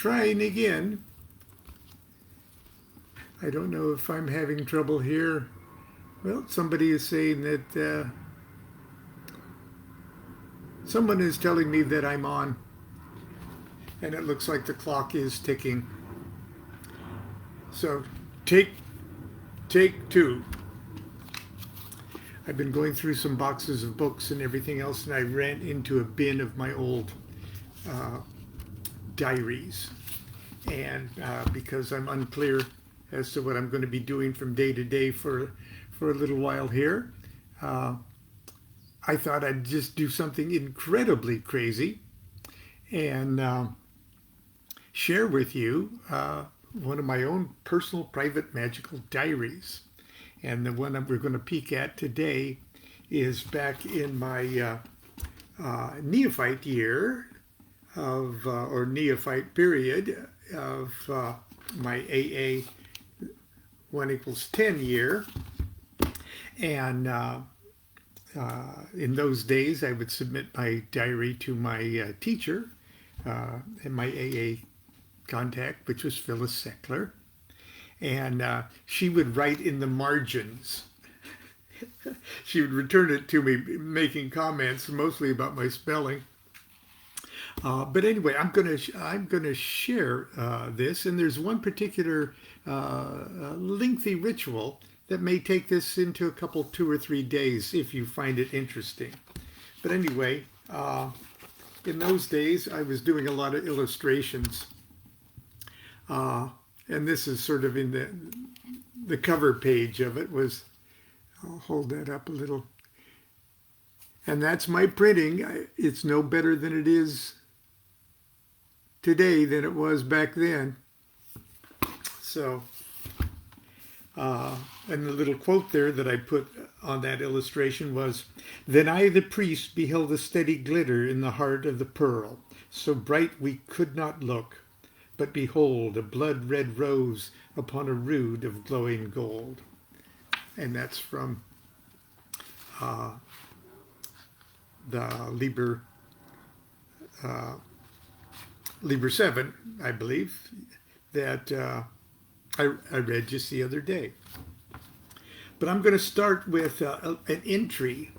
trying again. I don't know if I'm having trouble here. Well, somebody is saying that someone is telling me that I'm on, and it looks like the clock is ticking. So take two. I've been going through some boxes of books and everything else, and I ran into a bin of my old diaries. And because I'm unclear as to what I'm going to be doing from day to day for a little while here, I thought I'd just do something incredibly crazy and share with you one of my own personal private magical diaries. And the one that we're going to peek at today is back in my Neophyte year of, or Neophyte period of my AA 1 = 10 year. And in those days, I would submit my diary to my teacher and my AA contact, which was Phyllis Seckler. And she would write in the margins. She would return it to me, making comments mostly about my spelling. But anyway, I'm gonna share this, and there's one particular lengthy ritual that may take this into a couple, 2 or 3 days if you find it interesting. But anyway, in those days, I was doing a lot of illustrations. And this is sort of in the cover page of it was, I'll hold that up a little. And that's my printing. It's no better than it is today than it was back then. So, and the little quote there that I put on that illustration was, "Then I, the priest, beheld a steady glitter in the heart of the pearl, so bright we could not look. But behold, a blood-red rose upon a rood of glowing gold." And that's from the Liber 7, I believe, that I read just the other day. But I'm going to start with an entry.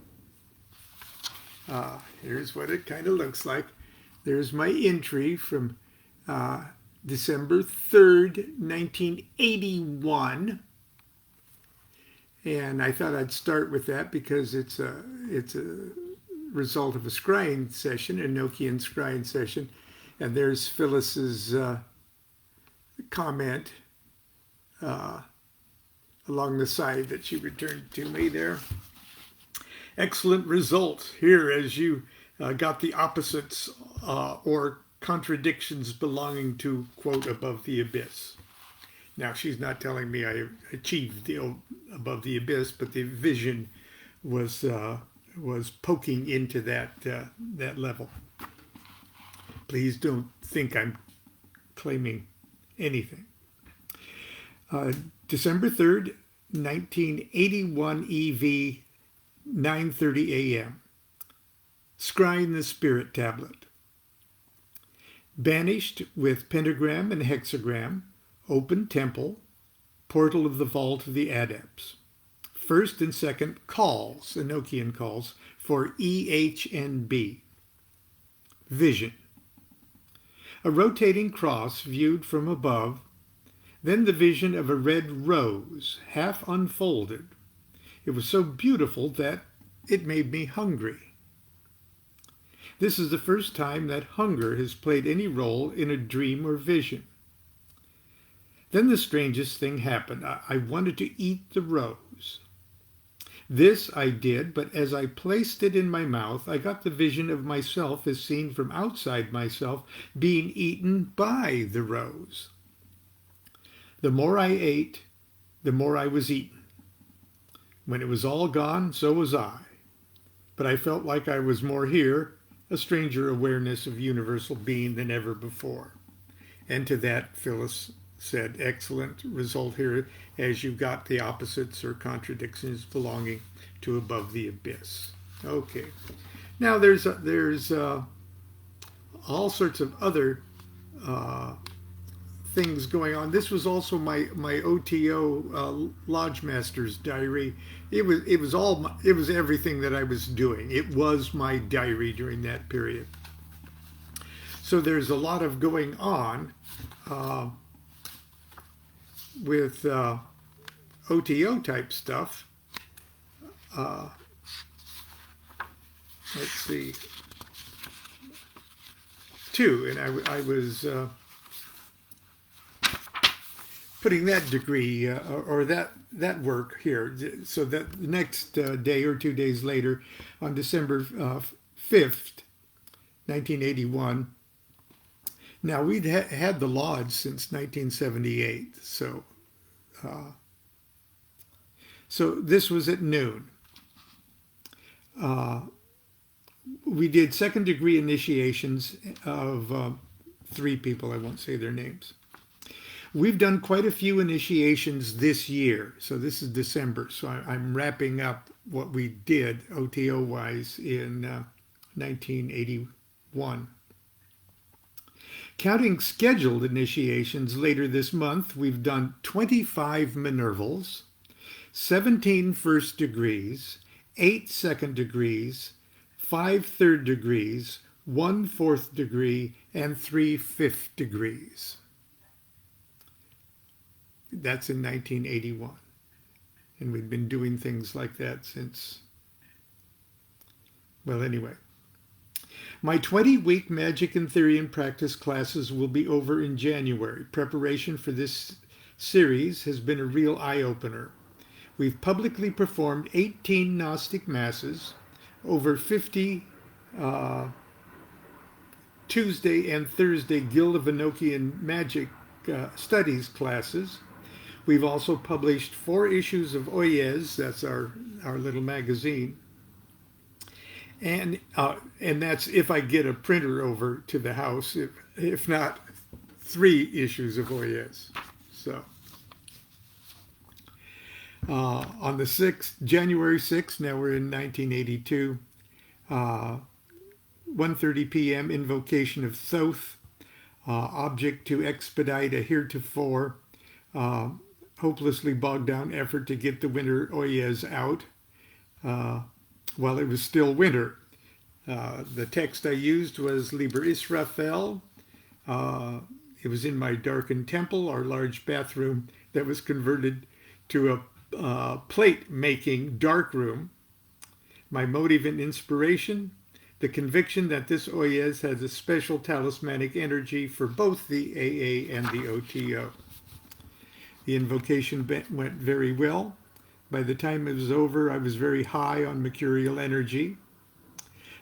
Here's what it kind of looks like. There's my entry from December 3rd, 1981. And I thought I'd start with that because it's a result of a scrying session, a Enochian scrying session. And there's Phyllis's comment along the side that she returned to me there. "Excellent result here as you got the opposites or contradictions belonging to, quote, above the abyss." Now, she's not telling me I achieved the above the abyss, but the vision was poking into that level. Please don't think I'm claiming anything. December 3rd, 1981 EV, 9:30 a.m. Scrying the Spirit Tablet. "Banished with pentagram and hexagram, open temple, portal of the vault of the adepts. First and second calls, Enochian calls, for EHNB. Vision. A rotating cross viewed from above, then the vision of a red rose, half unfolded. It was so beautiful that it made me hungry. This is the first time that hunger has played any role in a dream or vision. Then the strangest thing happened. I wanted to eat the rose. This I did, but as I placed it in my mouth, I got the vision of myself as seen from outside myself being eaten by the rose. The more I ate, the more I was eaten. When it was all gone, so was I. But I felt like I was more here, a stranger awareness of universal being than ever before." And to that, Phyllis said, "Excellent result here as you got the opposites or contradictions belonging to above the abyss." Okay. Now there's all sorts of other things going on. This was also my OTO Lodge Master's diary. It was everything that I was doing. It was my diary during that period. So there's a lot of going on with OTO type stuff. Let's see. Too, and I was putting that degree or that work here, so that the next day or 2 days later, on December 5th, 1981. Now we'd had the lodge since 1978, so this was at noon. We did second degree initiations of 3 people. I won't say their names. We've done quite a few initiations this year. So this is December. So I'm wrapping up what we did OTO-wise in 1981. Counting scheduled initiations later this month, we've done 25 Minervals, 17 first degrees, 8 second degrees, 5 third degrees, 1 fourth degree, and 3 fifth degrees. That's in 1981. And we've been doing things like that since, well, anyway. My 20-week Magic and Theory and Practice classes will be over in January. Preparation for this series has been a real eye-opener. We've publicly performed 18 Gnostic Masses, over 50 Tuesday and Thursday Guild of Enochian Magic Studies classes. We've also published 4 issues of Oyez, that's our little magazine. And that's if I get a printer over to the house, if not 3 issues of Oyez. So on the 6th, January 6th, now we're in 1982, 1:30 p.m. Invocation of Thoth, object to expedite a heretofore hopelessly bogged down effort to get the winter Oyez out while it was still winter. The text I used was Liber Israfel. It was in my darkened temple, our large bathroom that was converted to a plate-making darkroom. My motive and inspiration, the conviction that this Oyez has a special talismanic energy for both the AA and the OTO. The invocation went very well. By the time it was over, I was very high on mercurial energy.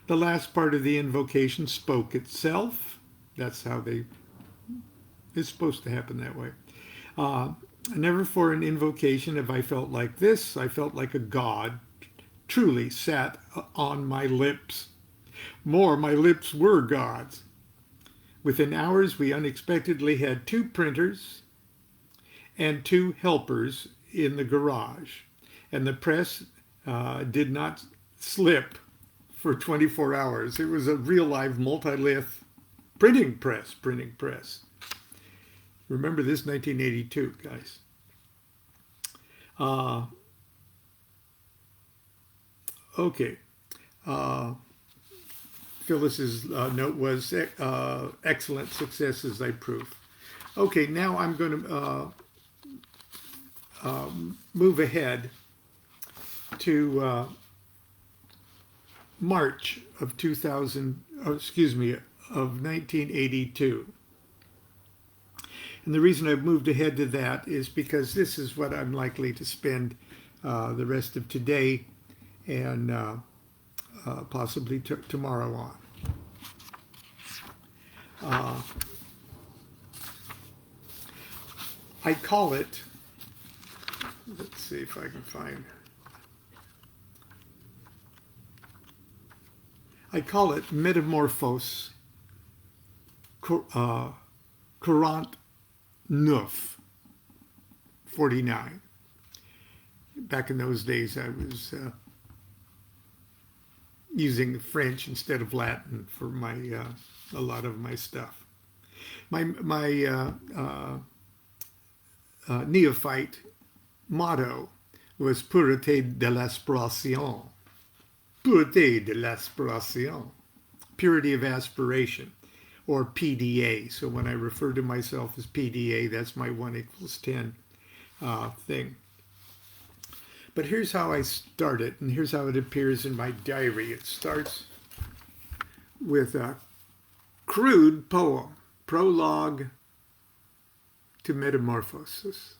The last part of the invocation spoke itself. That's how it's supposed to happen that way. Never for an invocation have I felt like this. I felt like a god truly sat on my lips. More, my lips were gods. Within hours, we unexpectedly had 2 printers and 2 helpers in the garage. And the press did not slip for 24 hours. It was a real live multi-lith printing press. Remember this, 1982, guys. Okay. Phyllis's note was excellent successes, I prove. Okay, now I'm going to move ahead to March of 1982. And the reason I've moved ahead to that is because this is what I'm likely to spend the rest of today and possibly tomorrow on. I call it, let's see if I can find, I call it Metamorphose Courant Neuf 49. Back in those days, I was using French instead of Latin for my a lot of my stuff. My Neophyte motto was Pureté de l'aspiration. Pureté de l'aspiration. Purity of aspiration, or PDA. So when I refer to myself as PDA, that's my 1 = 10 thing. But here's how I start it, and here's how it appears in my diary. It starts with a crude poem, prologue to Metamorphosis.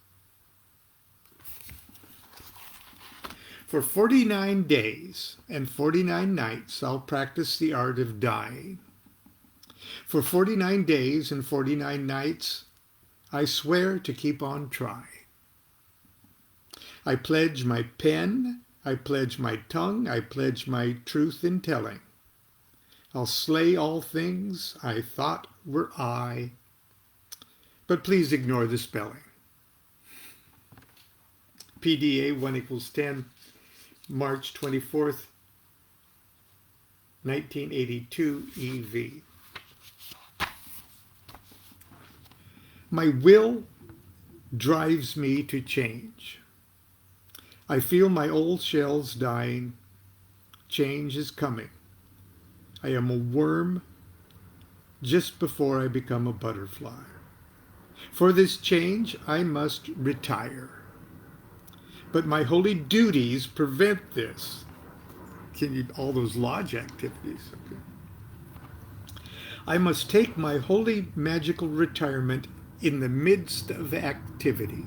For 49 days and 49 nights, I'll practice the art of dying. For 49 days and 49 nights, I swear to keep on trying. I pledge my pen, I pledge my tongue, I pledge my truth in telling. I'll slay all things I thought were I, but please ignore the spelling. PDA 1 = 10, March 24th, 1982 EV. My will drives me to change. I feel my old shells dying. Change is coming. I am a worm just before I become a butterfly. For this change, I must retire. But my holy duties prevent this. All those lodge activities. Okay. I must take my holy magical retirement in the midst of activity.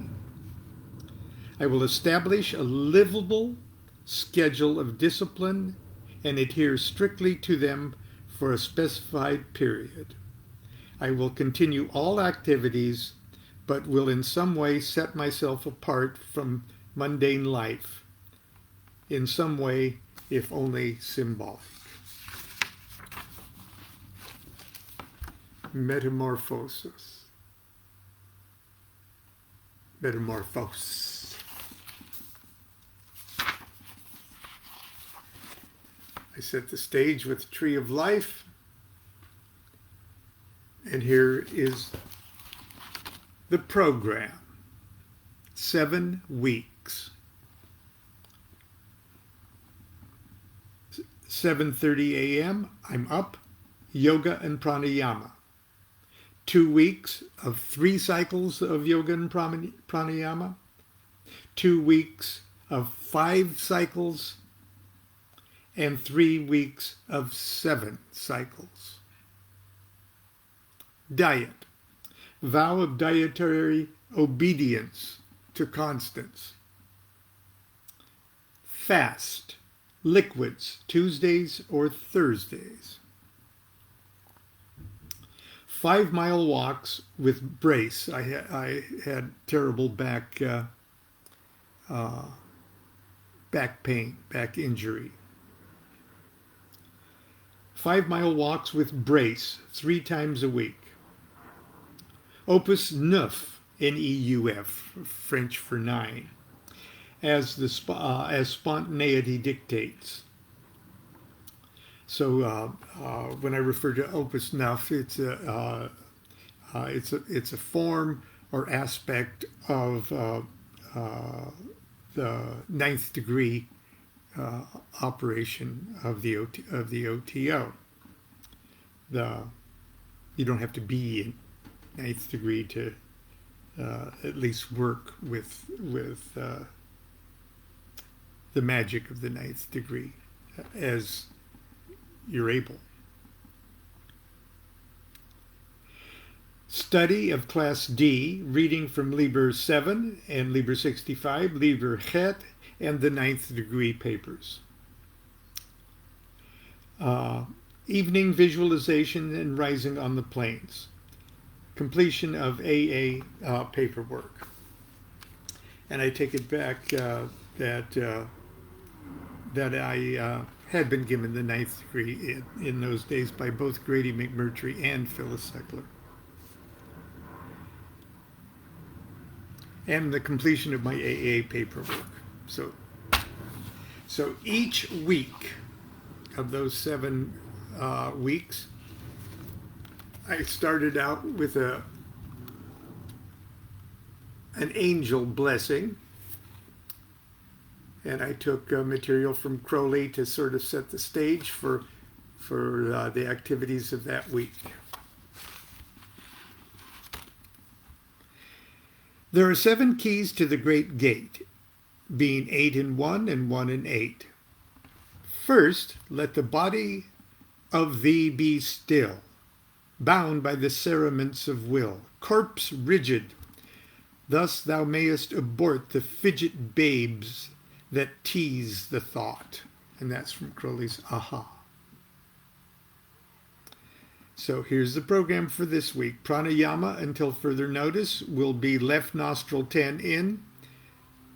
I will establish a livable schedule of discipline and adhere strictly to them for a specified period. I will continue all activities, but will in some way set myself apart from mundane life, in some way, if only symbolic. Metamorphosis. Metamorphose. I set the stage with the Tree of Life, and here is the program. 7 weeks. 7:30 a.m. I'm up, yoga and pranayama. 2 weeks of 3 cycles of yoga and pranayama. 2 weeks of 5 cycles, and 3 weeks of 7 cycles. Diet. Vow of dietary obedience to constance. Fast. Liquids, Tuesdays or Thursdays. 5-mile walks with brace. I had terrible back pain, back injury. 5-mile walks with brace 3 times a week. Opus 9, N-E-U-F, French for 9, as spontaneity dictates. So when I refer to Opus 9, it's a form or aspect of the 9th degree operation of the OTO. You don't have to be in 9th degree to at least work with the magic of the 9th degree as you're able. Study of Class D, reading from Liber 7 and Liber 65, Liber Het, and the 9th degree papers. Evening visualization and rising on the plains. Completion of AA paperwork. And I take it back that I had been given the 9th degree in those days by both Grady McMurtry and Phyllis Seckler. And the completion of my AA paperwork. So each week of those 7 weeks, I started out with a an angel blessing. And I took material from Crowley to sort of set the stage for the activities of that week. There are 7 keys to the great gate, being 8 in 1 and 1 in 8. First, let the body of thee be still, bound by the cerements of will, corpse rigid. Thus thou mayest abort the fidget babes that tease the thought. And that's from Crowley's Aha. So here's the program for this week. Pranayama, until further notice, will be left nostril 10 in,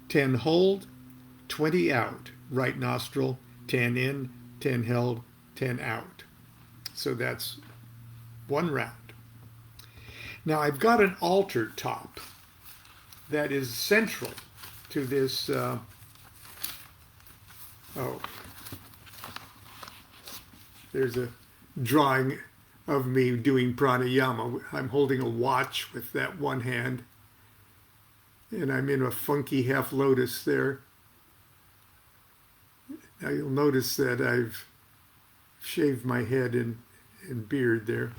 10 hold, 20 out. Right nostril 10 in, 10 held, 10 out. So that's 1 round. Now I've got an altar top that is central to this. There's a drawing of me doing pranayama. I'm holding a watch with that one hand, and I'm in a funky half lotus there. Now you'll notice that I've shaved my head and beard there.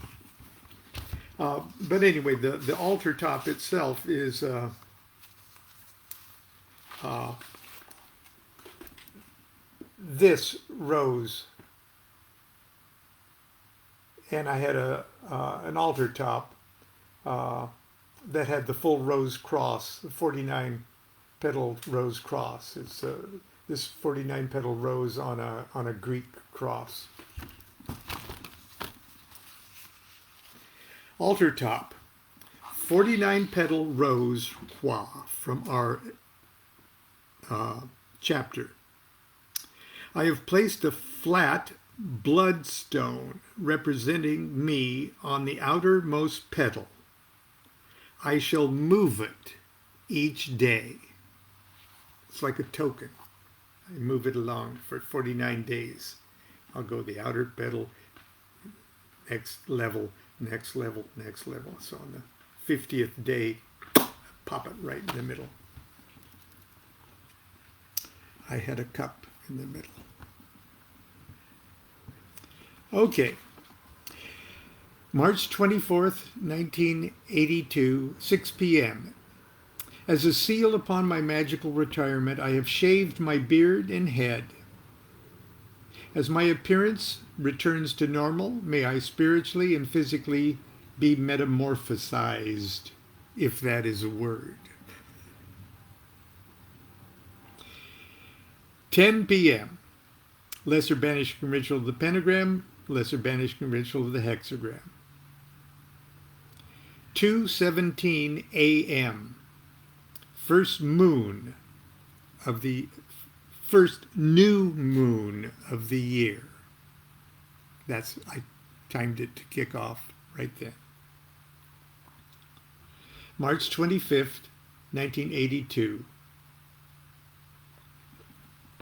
But anyway, the altar top itself is this rose. And I had an altar top that had the full rose cross, the 49 petal rose cross. It's this 49 petal rose on a Greek cross. Altar top, 49 petal rose from our chapter. I have placed a flat bloodstone representing me on the outermost petal. I shall move it each day. It's like a token. I move it along for 49 days. I'll go the outer petal, next level, next level, next level. So on the 50th day, pop it right in the middle. I had a cup in the middle. Okay, March 24th, 1982, 6 p.m. As a seal upon my magical retirement, I have shaved my beard and head. As my appearance returns to normal, may I spiritually and physically be metamorphosized, if that is a word. 10 p.m. Lesser banishing ritual of the pentagram, lesser banishing ritual of the hexagram. 2:17 a.m. First moon of the first new moon of the year. I timed it to kick off right then. March 25th, 1982.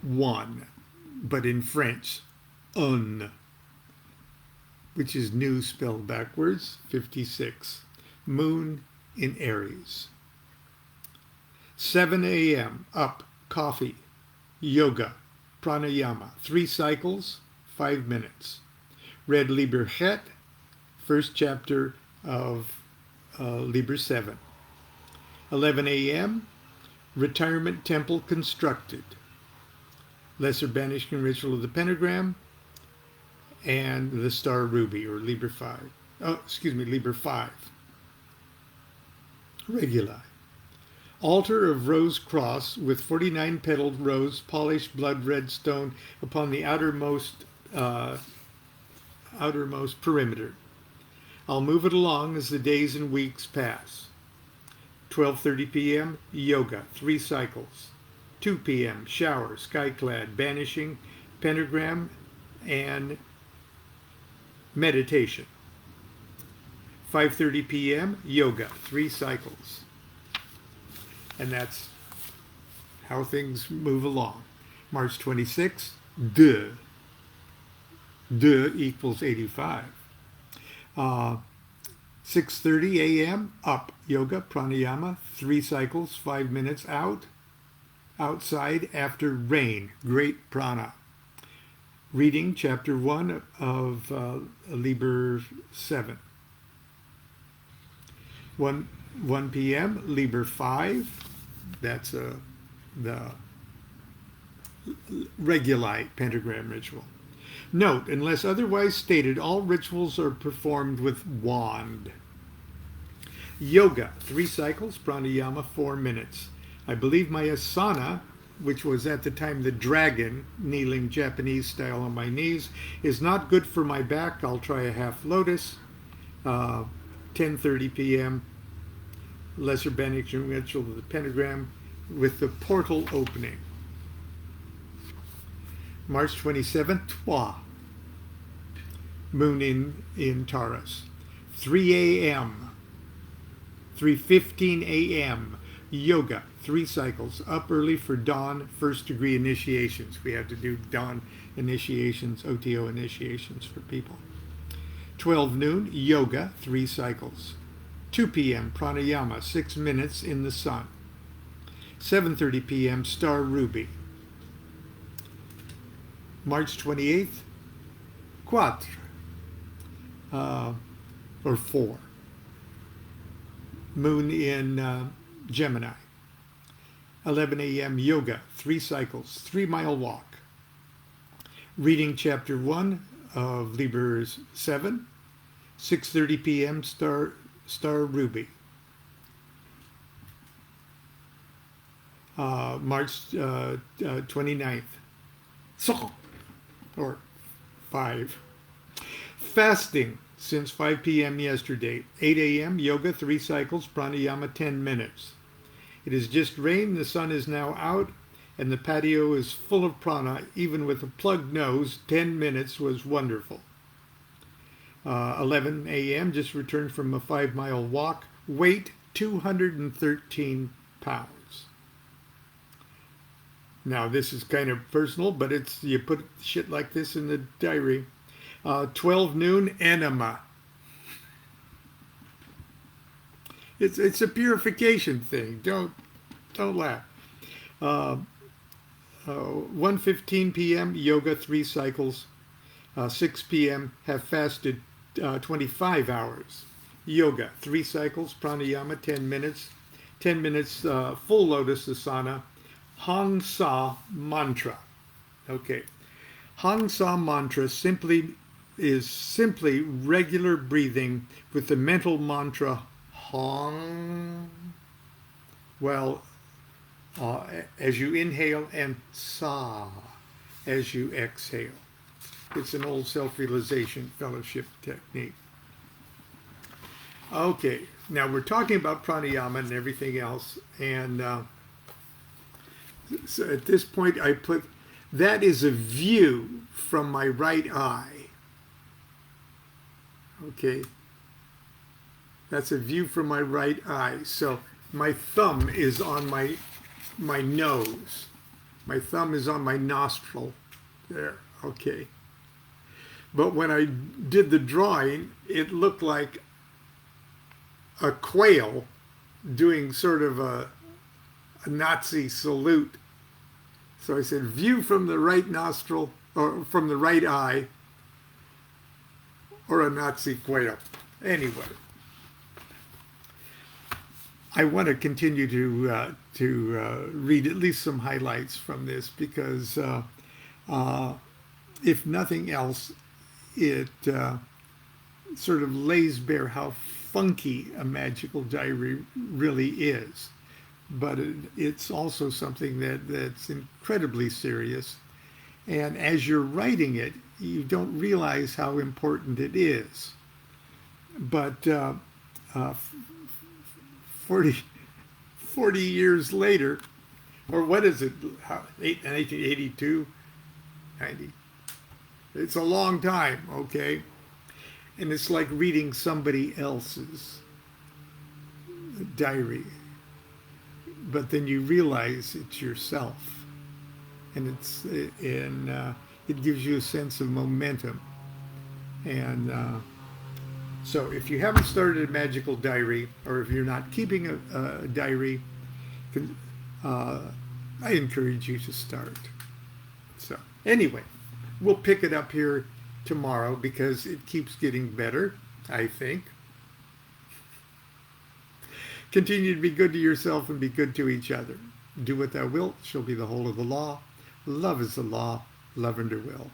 1, but in French, un, which is new spelled backwards, 56. Moon in Aries. 7 a.m. Up, coffee, yoga, pranayama, 3 cycles, 5 minutes. Read Liber Het, first chapter of Liber 7. 11 a.m. Retirement temple constructed. Lesser banishing ritual of the pentagram and the star ruby, or Liber 5. Liber 5. Reguli. Altar of rose cross with 49 petaled rose, polished blood red stone upon the outermost perimeter. I'll move it along as the days and weeks pass. 12:30 p.m. Yoga, 3 cycles. 2 p.m. shower, skyclad, banishing, pentagram, and meditation. 5:30 p.m. yoga, 3 cycles. And that's how things move along. March 26th, 2. 2 equals 85. 6:30 a.m. up, yoga, pranayama, 3 cycles, 5 minutes out, outside after rain, great prana. Reading chapter 1 of Liber 7. 1 p.m. Liber 5, that's the Regulite pentagram ritual. Note, unless otherwise stated, all rituals are performed with wand. Yoga, 3 cycles, pranayama, 4 minutes. I believe my asana, which was at the time the dragon, kneeling Japanese style on my knees, is not good for my back. I'll try a half lotus. 10:30 p.m. Lesser Benediction ritual of the pentagram with the portal opening. March 27th, Twa. Moon in Taurus. 3 a.m. 3:15 a.m. Yoga, 3 cycles. Up early for dawn, first degree initiations. We have to do dawn initiations, OTO initiations for people. 12 noon, yoga, 3 cycles. 2 p.m. pranayama, 6 minutes in the sun. 7:30 p.m. star ruby. March 28th, quatre, or 4. Moon in Gemini. 11 a.m. yoga, 3 cycles, 3-mile walk. Reading chapter 1 of Liber 7. 6:30 p.m. star ruby. March 29th. Or 5. Fasting since 5 p.m. yesterday. 8 a.m. yoga, 3 cycles, pranayama, 10 minutes. It has just rained, the sun is now out, and the patio is full of prana. Even with a plugged nose, 10 minutes was wonderful. 11 a.m. just returned from a 5-mile walk. Weight, 213 pounds. Now, this is kind of personal, but it's, you put shit like this in the diary. 12 noon, enema. It's a purification thing. Don't laugh. 1:15 p.m. yoga, 3 cycles. 6 p.m. have fasted 25 hours. Yoga, 3 cycles. Pranayama, 10 minutes. 10 minutes full lotus asana. Hang Sa mantra. Okay. Hang Sa mantra is simply regular breathing with the mental mantra Hang. Well, as you inhale, and Sa as you exhale. It's an old self-realization fellowship technique. Okay, now we're talking about pranayama and everything else, and so at this point I put, that is a view from my right eye. Okay, that's a view from my right eye. So my thumb is on my nose. My thumb is on my nostril there. Okay. But when I did the drawing, it looked like a quail doing sort of a Nazi salute. So I said, view from the right nostril, or from the right eye, or a Nazi quail. Anyway, I want to continue to read at least some highlights from this, because if nothing else, it sort of lays bare how funky a magical diary really is. But it's also something that's incredibly serious. And as you're writing it, you don't realize how important it is. But 40 years later, or what is it, 1982, 90? It's a long time, okay? And it's like reading somebody else's diary. But then you realize it's yourself. And it gives you a sense of momentum. And So if you haven't started a magical diary, or if you're not keeping a diary, uh, I encourage you to start. So anyway, we'll pick it up here tomorrow because it keeps getting better, I think. Continue to be good to yourself and be good to each other. Do what thou wilt shall be the whole of the law. Love is the law. Love under will.